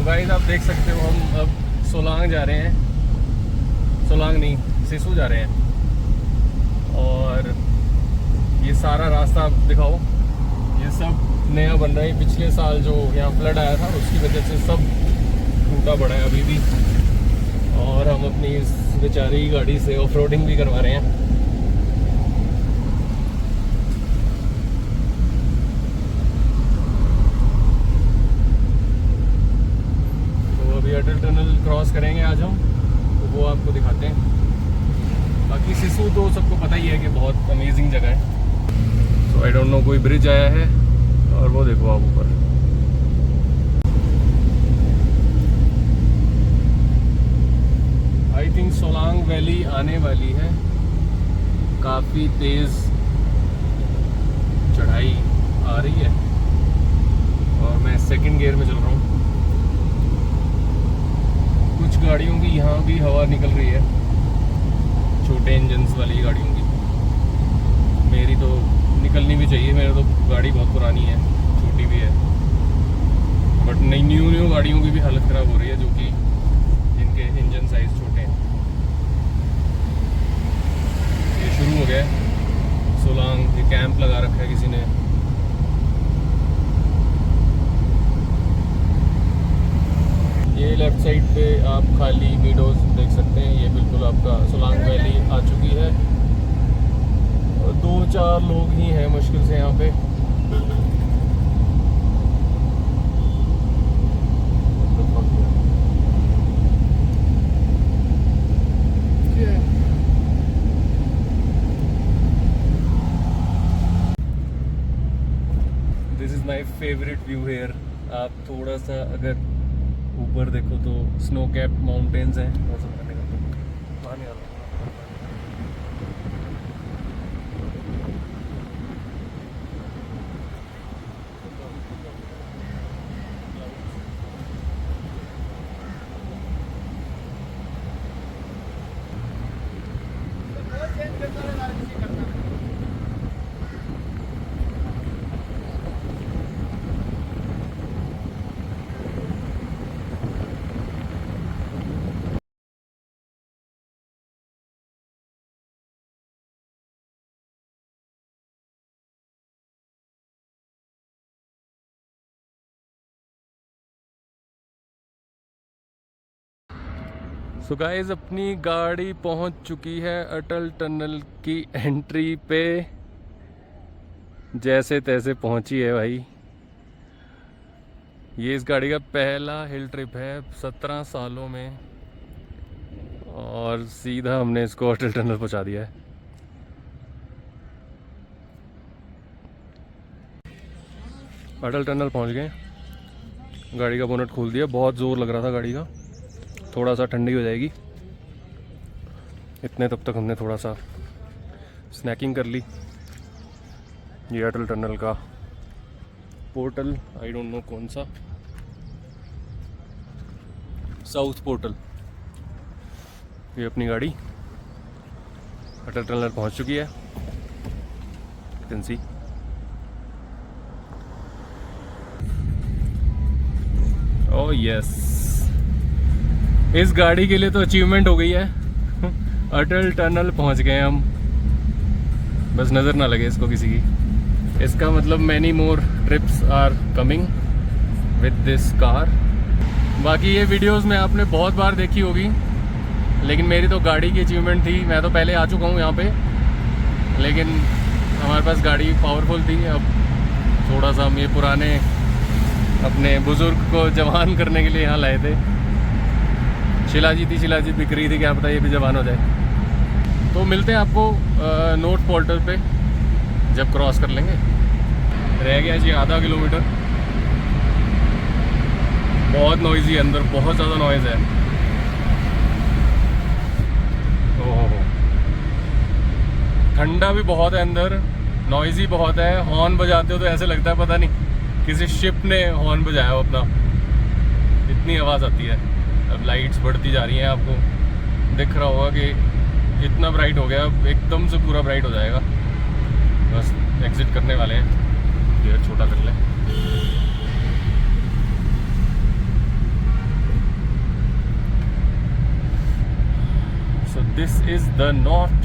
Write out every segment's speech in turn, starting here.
Guys आप देख सकते हो हम अब सोलांग जा रहे हैं, सोलांग नहीं सिसु जा रहे हैं। और ये सारा रास्ता आप दिखाओ, ये सब नया बन रहा है। पिछले साल जो यहाँ फ्लड आया था उसकी वजह से सब टूटा पड़ा है अभी भी। और हम अपनी इस बेचारी गाड़ी से ऑफ रोडिंग भी करवा रहे हैं। अटल टनल क्रॉस करेंगे आज हम, तो वो आपको दिखाते हैं। बाकी सिसु तो सबको पता ही है कि बहुत अमेजिंग जगह है। तो आई डोंट नो, कोई ब्रिज आया है और वो देखो आप ऊपर। आई थिंक सोलांग वैली आने वाली है। काफ़ी तेज़ चढ़ाई आ रही है और मैं सेकंड गियर में चल रहा हूँ। कुछ गाड़ियों की यहाँ भी हवा निकल रही है, छोटे इंजन्स वाली गाड़ियों की। मेरी तो निकलनी भी चाहिए, मेरी तो गाड़ी बहुत पुरानी है, छोटी भी है। बट नई न्यू गाड़ियों की भी हालत ख़राब हो रही है, जो कि जिनके इंजन साइज़ छोटे हैं। ये शुरू हो गया है सोलांग, ये कैंप लगा रखा है किसी ने। ये लेफ्ट साइड पे आप खाली मीडोज देख सकते हैं। ये बिल्कुल आपका सोलांग वैली आ चुकी है और 2-4 लोग ही हैं मुश्किल से यहाँ पे। This is my favourite view here. आप थोड़ा सा अगर ऊपर देखो तो स्नो कैप माउंटेन्स हैं। पानी आ रहा है। सो गाइस अपनी गाड़ी पहुंच चुकी है अटल टनल की एंट्री पे। जैसे तैसे पहुंची है भाई। ये इस गाड़ी का पहला हिल ट्रिप है 17 सालों में और सीधा हमने इसको अटल टनल पहुंचा दिया है। अटल टनल पहुंच गए। गाड़ी का बोनट खोल दिया, बहुत ज़ोर लग रहा था गाड़ी का। थोड़ा सा ठंडी हो जाएगी इतने तब तक हमने थोड़ा सा स्नैकिंग कर ली। ये अटल टनल का पोर्टल, आई डोंट नो कौन सा, साउथ पोर्टल। ये अपनी गाड़ी अटल टनल पहुंच चुकी है। कैन सी ओह यस, इस गाड़ी के लिए तो अचीवमेंट हो गई है। अटल टनल पहुंच गए हम। बस नज़र ना लगे इसको किसी की। इसका मतलब many more trips are coming with this car. बाकी ये वीडियोस में आपने बहुत बार देखी होगी, लेकिन मेरी तो गाड़ी की अचीवमेंट थी। मैं तो पहले आ चुका हूँ यहाँ पे, लेकिन हमारे पास गाड़ी पावरफुल थी। अब थोड़ा सा हम ये पुराने अपने बुज़ुर्ग को जवान करने के लिए यहाँ लाए थे। शिलाजीत बिक रही थी, क्या पता ये भी जवान हो जाए। तो मिलते हैं आपको नोट पोर्टल पे जब क्रॉस कर लेंगे। रह गया जी आधा किलोमीटर। बहुत नॉइज़ी है अंदर, बहुत ज़्यादा नॉइज़ है। ओहो, ठंडा भी बहुत है अंदर, नॉइज़ी बहुत है। हॉर्न बजाते हो तो ऐसे लगता है पता नहीं किसी शिप ने हॉर्न बजाया हो अपना, इतनी आवाज़ आती है। अब लाइट्स बढ़ती जा रही हैं, आपको दिख रहा होगा कि इतना ब्राइट हो गया, अब एकदम से पूरा ब्राइट हो जाएगा। बस एग्जिट करने वाले हैं, गियर छोटा कर लें। This is the north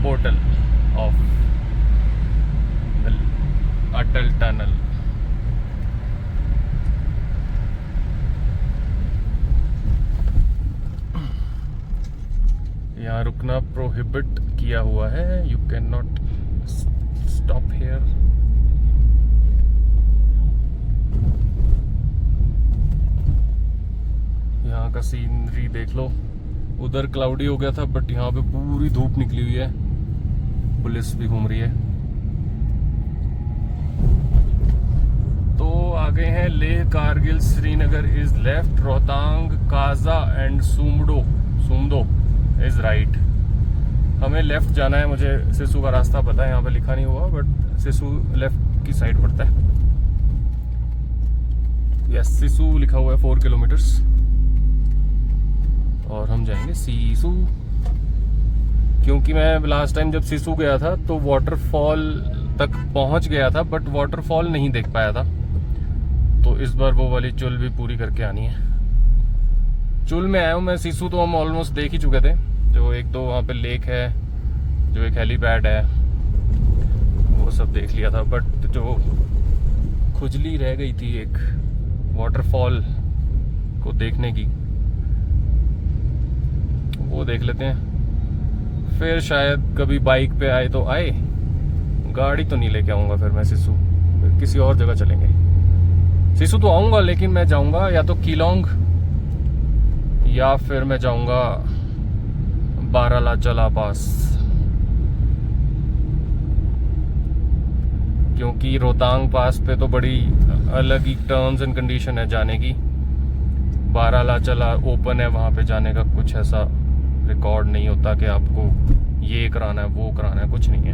portal of the Atal tunnel. यहाँ रुकना प्रोहिबिट किया हुआ है, you can not stop hair. यहाँ का सीनरी देख लो, उधर क्लाउडी हो गया था बट यहाँ पे पूरी धूप निकली हुई है, पुलिस भी घूम रही है। तो आ गए हैं Leh, Kargil, Srinagar is left, Rohtang, Kaza and Sumdo is right. हमें लेफ्ट जाना है, मुझे सिसु का रास्ता पता है, यहाँ पे लिखा नहीं हुआ बट सिसु लेफ्ट की साइड पड़ता है। यस, सिसु लिखा हुआ है 4 किलोमीटर्स और हम जाएंगे सिसु। क्योंकि मैं लास्ट टाइम जब सिसु गया था तो वाटरफॉल तक पहुंच गया था बट वाटरफॉल नहीं देख पाया था, तो इस बार वो वाली चुल भी पूरी करके आनी है। चुल में आया हूँ मैं, सिसु तो हम ऑलमोस्ट देख ही चुके थे। जो एक दो वहाँ पे लेक है, जो एक हेलीपैड है, वो सब देख लिया था बट जो खुजली रह गई थी एक वाटरफॉल को देखने की, वो देख लेते हैं। फिर शायद कभी बाइक पे आए तो आए, गाड़ी तो नहीं लेके आऊँगा फिर मैं सिसु, फिर किसी और जगह चलेंगे। सिसु तो आऊँगा लेकिन मैं जाऊँगा या तो कीलोंग या फिर मैं जाऊँगा बारालाचला पास, क्योंकि रोहतांग पास पे तो बड़ी अलग ही टर्म्स एंड कंडीशन है जाने की। बारालाचला ओपन है, वहाँ पे जाने का कुछ ऐसा रिकॉर्ड नहीं होता कि आपको ये कराना है वो कराना है, कुछ नहीं है।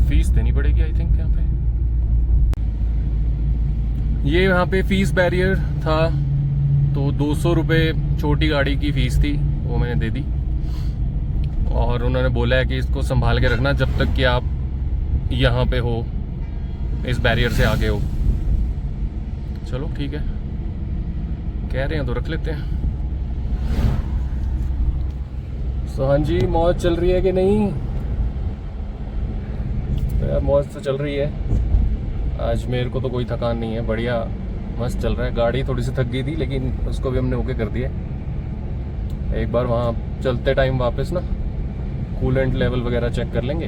फीस देनी पड़ेगी आई थिंक यहाँ पे। ये यहाँ पे फीस बैरियर था तो 200 रुपये छोटी गाड़ी की फीस थी, वो मैंने दे दी और उन्होंने बोला है कि इसको संभाल के रखना जब तक कि आप यहाँ पे हो, इस बैरियर से आगे हो। चलो ठीक है, कह रहे हैं तो रख लेते हैं। तो हाँ जी, मौज चल रही है कि नहीं? तो यार मौज तो चल रही है, आज मेरे को तो कोई थकान नहीं है, बढ़िया मस्त चल रहा है। गाड़ी थोड़ी सी थक गई थी लेकिन उसको भी हमने ओके कर दिया। एक बार वहाँ चलते टाइम वापस ना कूलेंट लेवल वगैरह चेक कर लेंगे,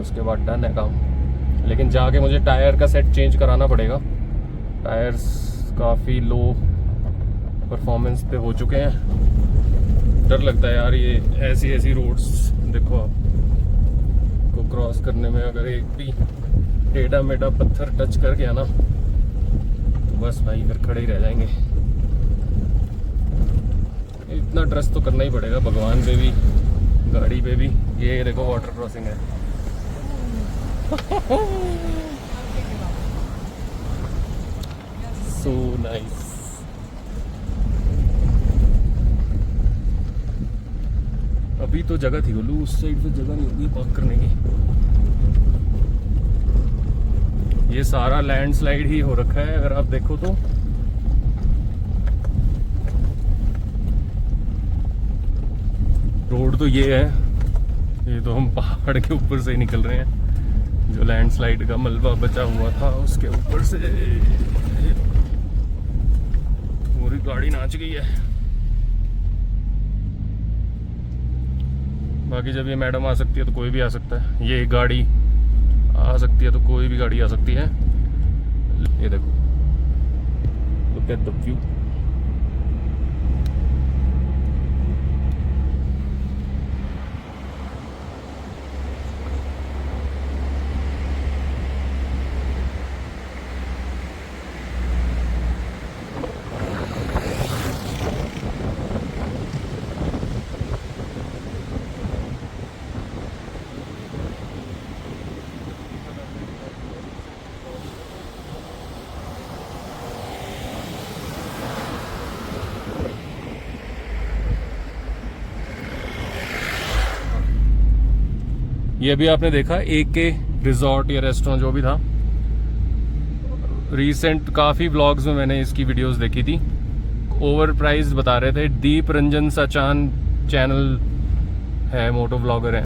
उसके बाद डन है काम। लेकिन जाके मुझे टायर का सेट चेंज कराना पड़ेगा, टायर्स काफ़ी लो परफॉर्मेंस पे हो चुके हैं। डर लगता है यार, ये ऐसी रोड्स देखो आप को क्रॉस करने में अगर एक भी टेढ़ा मेढ़ा पत्थर टच कर गया ना तो बस भाई फिर खड़े ही रह जाएंगे। इतना ट्रस्ट तो करना ही पड़ेगा भगवान पे भी, गाड़ी पे भी। ये देखो वाटर क्रॉसिंग है। So nice. अभी तो जगह थी गोलू, उस साइड पे जगह नहीं होगी पार्क करने की। ये सारा लैंडस्लाइड ही हो रखा है अगर आप देखो तो। रोड तो ये है, ये तो हम पहाड़ के ऊपर से ही निकल रहे हैं। जो लैंडस्लाइड का मलबा बचा हुआ था उसके ऊपर से पूरी गाड़ी नाच गई है। बाकी जब ये मैडम आ सकती है तो कोई भी आ सकता है, ये गाड़ी आ सकती है तो कोई भी गाड़ी आ सकती है। ये देखो, लुक एट द व्यू। ये अभी आपने देखा AK रिजॉर्ट या रेस्टोरेंट जो भी था, रीसेंट काफ़ी व्लॉग्स में मैंने इसकी वीडियोस देखी थी ओवर प्राइस बता रहे थे। दीप रंजन सचान चैनल है, मोटो ब्लॉगर है,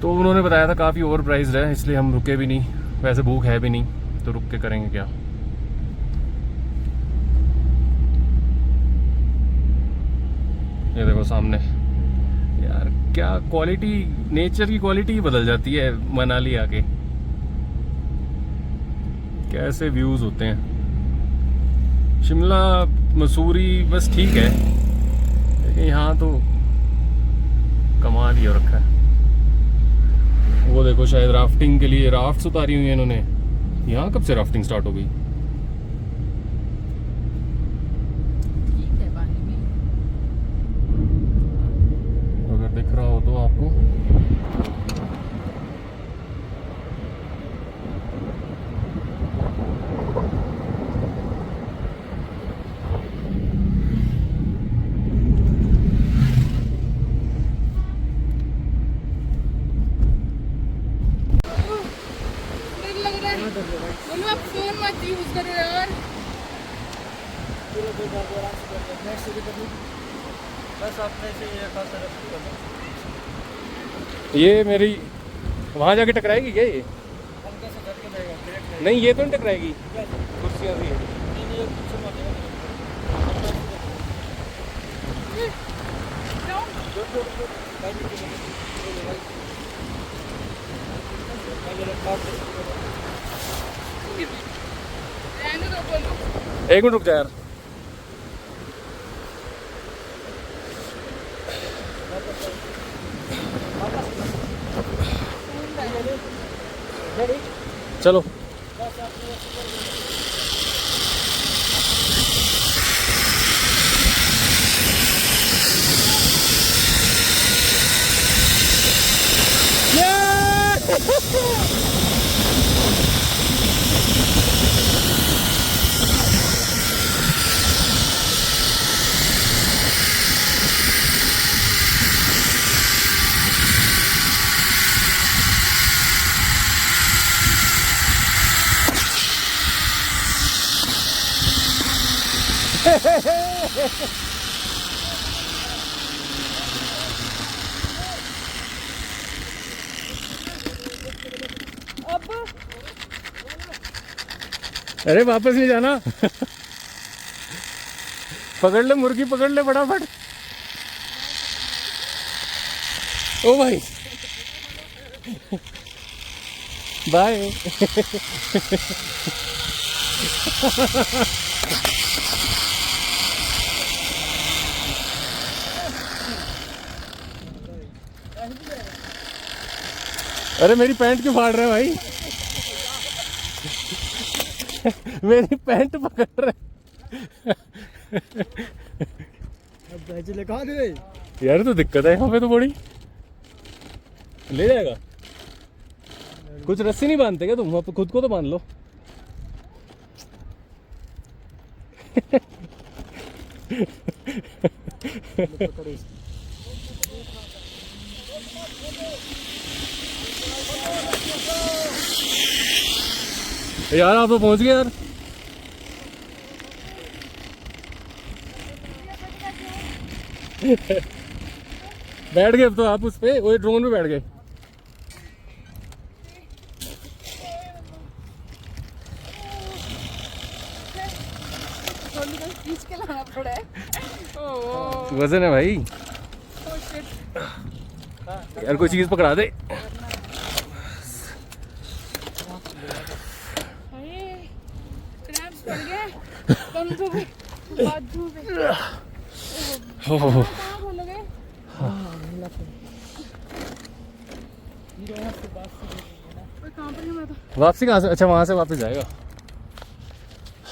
तो उन्होंने बताया था काफ़ी ओवर प्राइस्ड है, इसलिए हम रुके भी नहीं। वैसे भूख है भी नहीं तो रुक के करेंगे क्या। ये देखो सामने यार, क्या क्वालिटी, नेचर की क्वालिटी ही बदल जाती है मनाली आके। कैसे व्यूज होते हैं। शिमला मसूरी बस ठीक है, लेकिन यहाँ तो कमाल ही हो रखा है। वो देखो शायद राफ्टिंग के लिए राफ्ट्स उतारी हुई हैं इन्होंने। यहाँ कब से राफ्टिंग स्टार्ट हो गई? अगर दिख रहा हो तो आपको, बोलो आप फोन मत यूज करो यार। बस आपने से ये खासा ये मेरी वहाँ जाके टकराएगी क्या? ये हल्का सा झटके देगा, ब्रेक नहीं। नहीं, ये तो नहीं टकराएगी, कुर्सियाँ भी है। ये पीछे मत देगा। एक मिनट रुक जा यार। चलो अरे वापस नहीं जाना। पकड़ ले मुर्गी, पकड़ ले फटाफट। ओ भाई बाय। अरे मेरी पैंट क्यों फाड़ रहे हो भाई? मेरी पैंट पकड़ रहे। अब कहाँ दे यार तो दिक्कत है यहाँ पे तो बड़ी। ले जाएगा? कुछ रस्सी नहीं बांधते क्या तुम? आप खुद को तो बांध लो। यार आप तो पहुंच गए यार। बैठ गए अब तो आप उस पे, वो ड्रोन पे बैठ गए। खींच के लाना पड़ा है। वजन है भाई यार, कोई चीज पकड़ा दे। क्रैम्प्स पड़ गए कंधों पे, बाजू पे। कहाँ बोलोगे? कहाँ पर है? वापसी कहाँ से? अच्छा वहां से वापस जाएगा।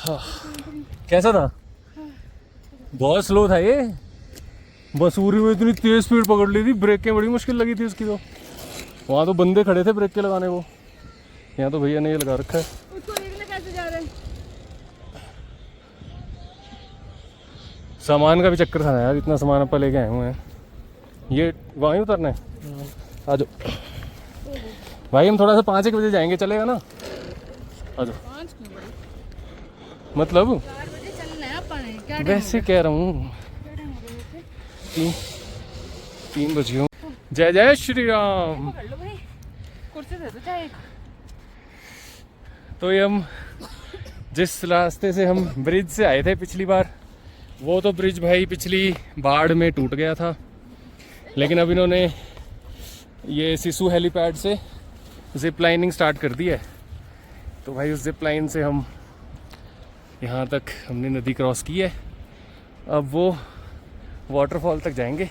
हाँ। कैसा था? बहुत स्लो था ये। मसूरी में इतनी तेज स्पीड पकड़ ली थी, ब्रेकें बड़ी मुश्किल लगी थी उसकी। तो वहाँ तो बंदे खड़े थे ब्रेक के लगाने को, यहाँ तो भैया ने ये लगा रखा है। उसको देखने कैसे जा रहे हैं? सामान का भी चक्कर था ना यार, इतना सामान अपन लेके आए हुए हैं। ये वहीं उतरना है। आ जाओ भाई, हम थोड़ा सा 5-1 बजे जाएंगे, चलेगा ना? आ जाओ। 5 क्यों बड़े? मतलब 4 बजे चलना है पानी क्या टाइम वैसे कह रहा हूँ क्या टाइम हो गया वैसे? 3 बजे हो। जय जय श्री राम। कर लो भाई, कुर्सी दे दो चाहे एक। तो ये हम जिस रास्ते से हम ब्रिज से आए थे पिछली बार, वो तो ब्रिज भाई पिछली बाढ़ में टूट गया था, लेकिन अब इन्होंने ये सिसु हेलीपैड से जिप लाइनिंग स्टार्ट कर दी है। तो भाई उस जिप लाइन से हम यहाँ तक हमने नदी क्रॉस की है। अब वो वाटरफॉल तक जाएंगे,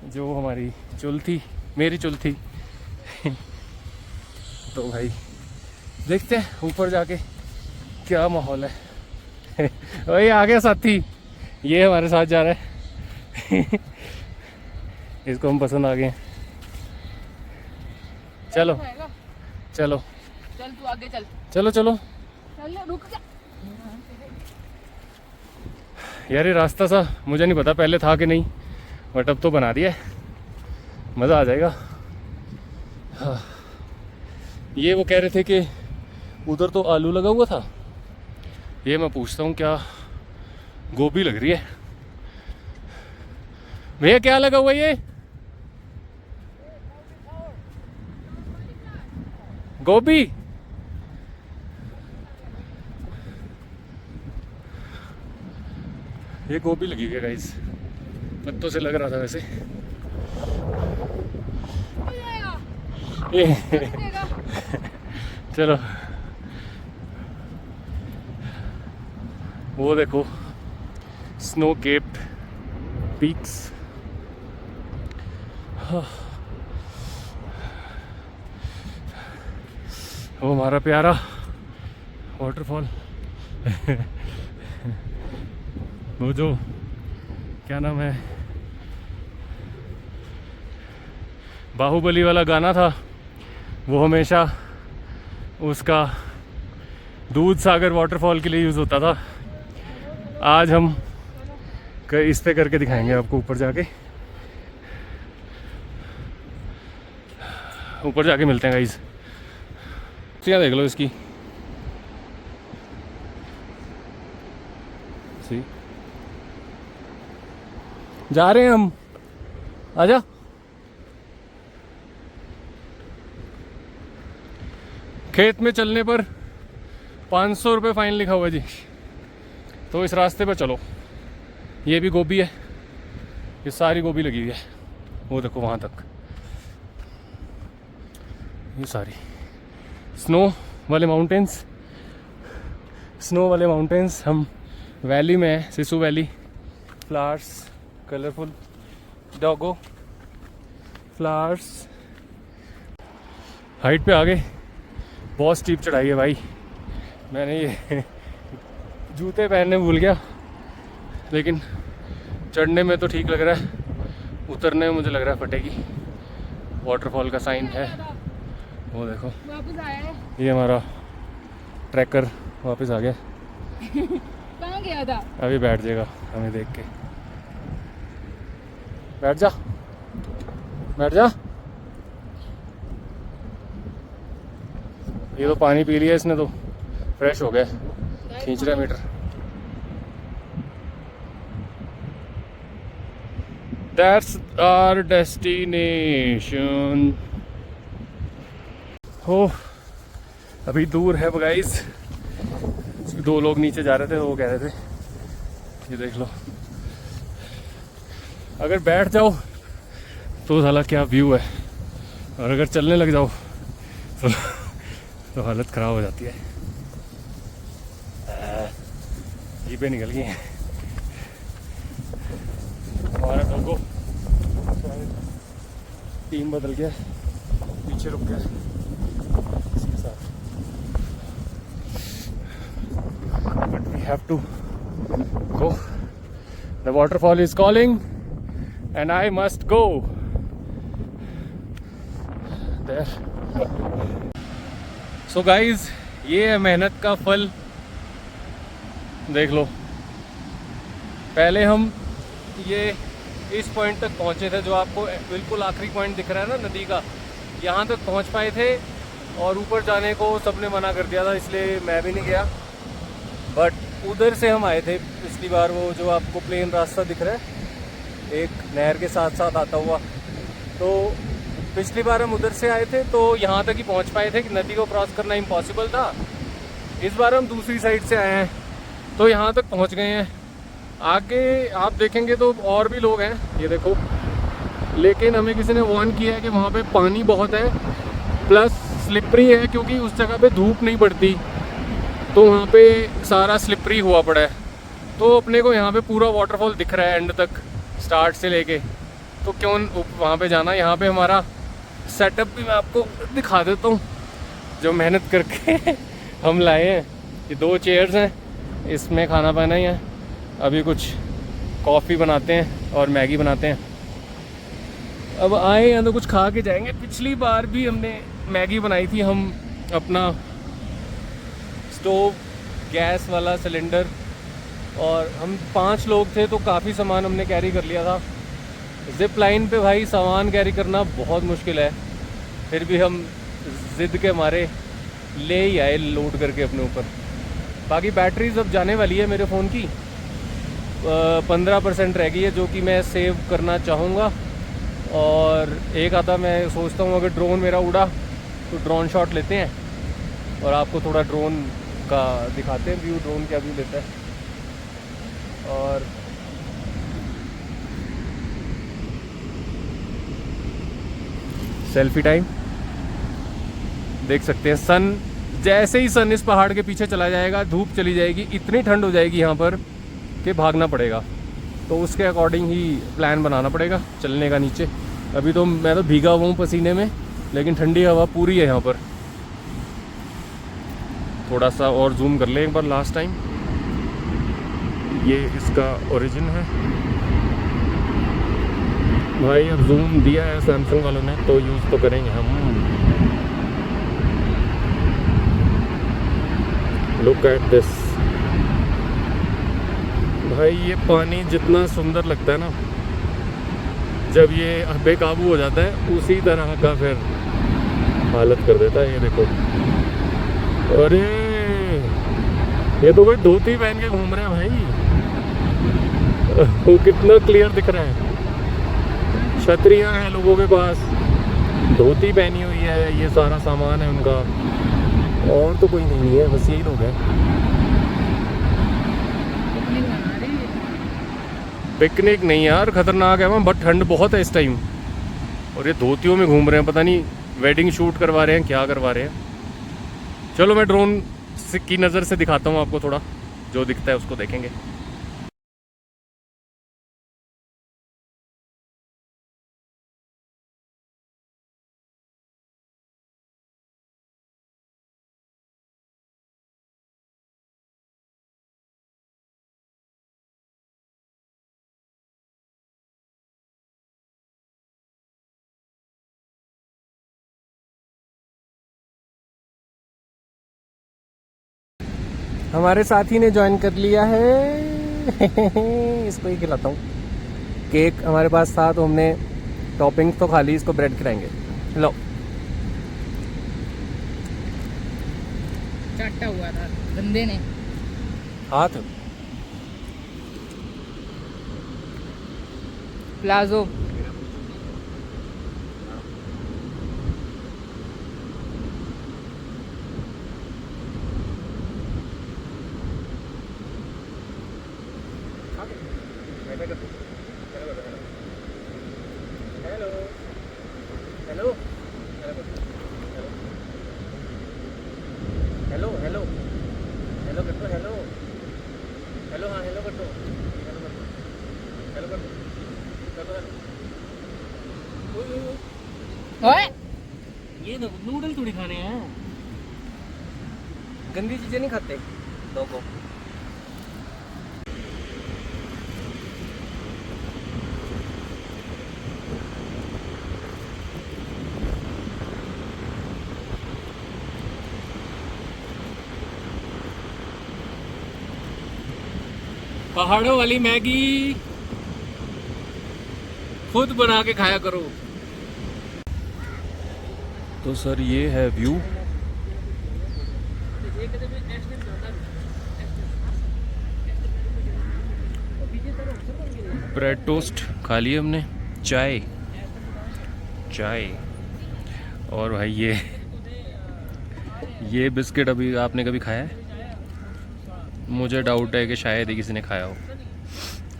जो हमारी चुल थी, मेरी चुल थी। तो भाई देखते हैं ऊपर जाके क्या माहौल है। वही आ गया साथी, ये हमारे साथ जा रहा है। इसको हम पसंद आ गए हैं। चलो आएगा। चलो चल तू आगे चल। चलो चलो चल रुक जा। यार ये रास्ता सा मुझे नहीं पता पहले था कि नहीं, बट अब तो बना दिया है, मज़ा आ जाएगा। हाँ। ये वो कह रहे थे कि उधर तो आलू लगा हुआ था, ये मैं पूछता हूँ क्या गोभी लग रही है। भैया क्या लगा हुआ ये? गोभी? ये गोभी लगी हुई है गाइस, पत्तों से लग रहा था वैसे। चलो वो देखो स्नो केप्ड पीक्स। वो हमारा प्यारा वाटरफॉल। वो जो क्या नाम है, बाहुबली वाला गाना था, वो हमेशा उसका दूध सागर वाटरफॉल के लिए यूज़ होता था। आज हम इस पे करके दिखाएंगे आपको, ऊपर जाके मिलते हैं गाइस। क्या देख लो इसकी, सी जा रहे हैं हम, आजा। खेत में चलने पर 500 रुपये फाइन लिखा हुआ है जी, तो इस रास्ते पर चलो। ये भी गोभी है, ये सारी गोभी लगी हुई है, वो देखो वहाँ तक, ये सारी स्नो वाले माउंटेन्स। हम वैली में है, सिसु वैली। फ्लावर्स, कलरफुल डॉगो फ्लावर्स। हाइट पे आ गए, बहुत स्टीप चढ़ाई है भाई। मैंने ये जूते पहनने भूल गया, लेकिन चढ़ने में तो ठीक लग रहा है, उतरने में मुझे लग रहा है फटेगी। वाटरफॉल का साइन है, वो देखो। वापस आया है। ये हमारा ट्रैकर वापस आ गया। कहाँ गया था? अभी बैठ जाएगा हमें देख के। बैठ जा, बैठ जा। ये तो पानी पी लिया इसने, तो फ्रेश हो गया, खींच रहा है मीटर। That's our destination। हो अभी दूर है गाइस, 2 लोग नीचे जा रहे थे, वो कह रहे थे ये देख लो, अगर बैठ जाओ तो साला क्या व्यू है, और अगर चलने लग जाओ तो हालत ख़राब हो जाती है। जीपें निकल गई हैं। हमारा डोगो टीम बदल गया, पीछे रुक गया इसके साथ। But we have to go, the waterfall is calling and I must go there. So guys, ये है मेहनत का फल, देख लो। पहले हम ये इस पॉइंट तक पहुंचे थे, जो आपको बिल्कुल आखिरी पॉइंट दिख रहा है ना नदी का, यहाँ तक पहुंच पाए थे, और ऊपर जाने को सबने मना कर दिया था, इसलिए मैं भी नहीं गया। बट उधर से हम आए थे पिछली बार, वो जो आपको प्लेन रास्ता दिख रहा है एक नहर के साथ साथ आता हुआ, तो पिछली बार हम उधर से आए थे तो यहाँ तक ही पहुँच पाए थे कि नदी को क्रॉस करना इम्पॉसिबल था। इस बार हम दूसरी साइड से आए हैं तो यहाँ तक पहुँच गए हैं। आगे आप देखेंगे तो और भी लोग हैं, ये देखो, लेकिन हमें किसी ने वार्न किया है कि वहाँ पे पानी बहुत है प्लस स्लिपरी है, क्योंकि उस जगह पे धूप नहीं पड़ती तो वहाँ पे सारा स्लिपरी हुआ पड़ा है। तो अपने को यहाँ पे पूरा वाटरफॉल दिख रहा है एंड तक, स्टार्ट से लेके, तो क्यों वहाँ पे जाना। यहाँ पे हमारा सेटअप भी मैं आपको दिखा देता हूँ जो मेहनत करके हम लाए हैं। ये 2 चेयर्स हैं, इसमें खाना पाना ही है। अभी कुछ कॉफ़ी बनाते हैं और मैगी बनाते हैं। अब आए हैं तो कुछ खा के जाएंगे। पिछली बार भी हमने मैगी बनाई थी, हम अपना स्टोव, गैस वाला सिलेंडर, और हम 5 लोग थे तो काफ़ी सामान हमने कैरी कर लिया था। जिप लाइन पे भाई सामान कैरी करना बहुत मुश्किल है, फिर भी हम ज़िद के मारे ले ही आए लोड करके अपने ऊपर। बाकी बैटरीज अब जाने वाली है मेरे फ़ोन की, 15% रह गई है जो कि मैं सेव करना चाहूँगा। और एक आधा मैं सोचता हूँ अगर ड्रोन मेरा उड़ा तो ड्रोन शॉट लेते हैं और आपको थोड़ा ड्रोन का दिखाते हैं व्यू, ड्रोन क्या व्यू लेता है। और सेल्फी टाइम देख सकते हैं। सन, जैसे ही सन इस पहाड़ के पीछे चला जाएगा धूप चली जाएगी, इतनी ठंड हो जाएगी यहाँ पर कि भागना पड़ेगा। तो उसके अकॉर्डिंग ही प्लान बनाना पड़ेगा चलने का नीचे। अभी तो मैं तो भीगा हुआ हूँ पसीने में, लेकिन ठंडी हवा पूरी है यहाँ पर। थोड़ा सा और जूम कर ले एक बार लास्ट टाइम। ये इसका ओरिजिन है भाई। अब जूम दिया है सैमसंग वालों ने तो यूज़ तो करेंगे हम। लुक एट दिस भाई, ये पानी जितना सुंदर लगता है ना, जब ये बेकाबू हो जाता है उसी तरह का फिर हालत कर देता है। ये देखो, अरे ये तो कोई धोती पहन के घूम रहे हैं भाई। वो कितना क्लियर दिख रहा है। छतरियाँ हैं लोगों के पास, धोती पहनी हुई है, ये सारा सामान है उनका, और तो कोई नहीं है, बस यही लोग हैं। पिकनिक नहीं यार, खतरनाक है वहाँ, बट ठंड बहुत है इस टाइम। और ये धोतियों में घूम रहे हैं, पता नहीं वेडिंग शूट करवा रहे हैं क्या करवा रहे हैं। चलो मैं ड्रोन की नज़र से दिखाता हूँ आपको, थोड़ा जो दिखता है उसको देखेंगे। हमारे साथी ने ज्वाइन कर लिया है। इसको ही खिलाता हूँ। केक हमारे पास था तो हमने टॉपिंग्स तो खा ली, इसको ब्रेड खिलाएंगे। लो, चाटा हुआ था बंदे ने हाथ palazzo. Hello hello hello hello hello कर दो, हेलो हेलो, हाँ हेलो कर दो, हेलो कर दो। ओए ये नूडल थोड़ी खाने हैं, गंदी चीजें नहीं खाते लोगों। पहाड़ों वाली मैगी खुद बना के खाया करो। तो सर ये है व्यू। ब्रेड टोस्ट खा लिए हमने, चाय चाय। और भाई ये बिस्किट अभी आपने कभी खाया है? मुझे डाउट है कि शायद ही किसी ने खाया हो।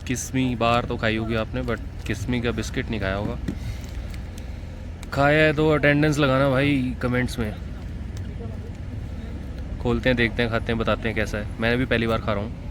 किस्मी बार तो खाई होगी आपने, बट किस्मी का बिस्किट नहीं खाया होगा। खाया है तो अटेंडेंस लगाना भाई कमेंट्स में। खोलते हैं, देखते हैं, खाते हैं, बताते हैं कैसा है। मैंने भी पहली बार खा रहा हूँ।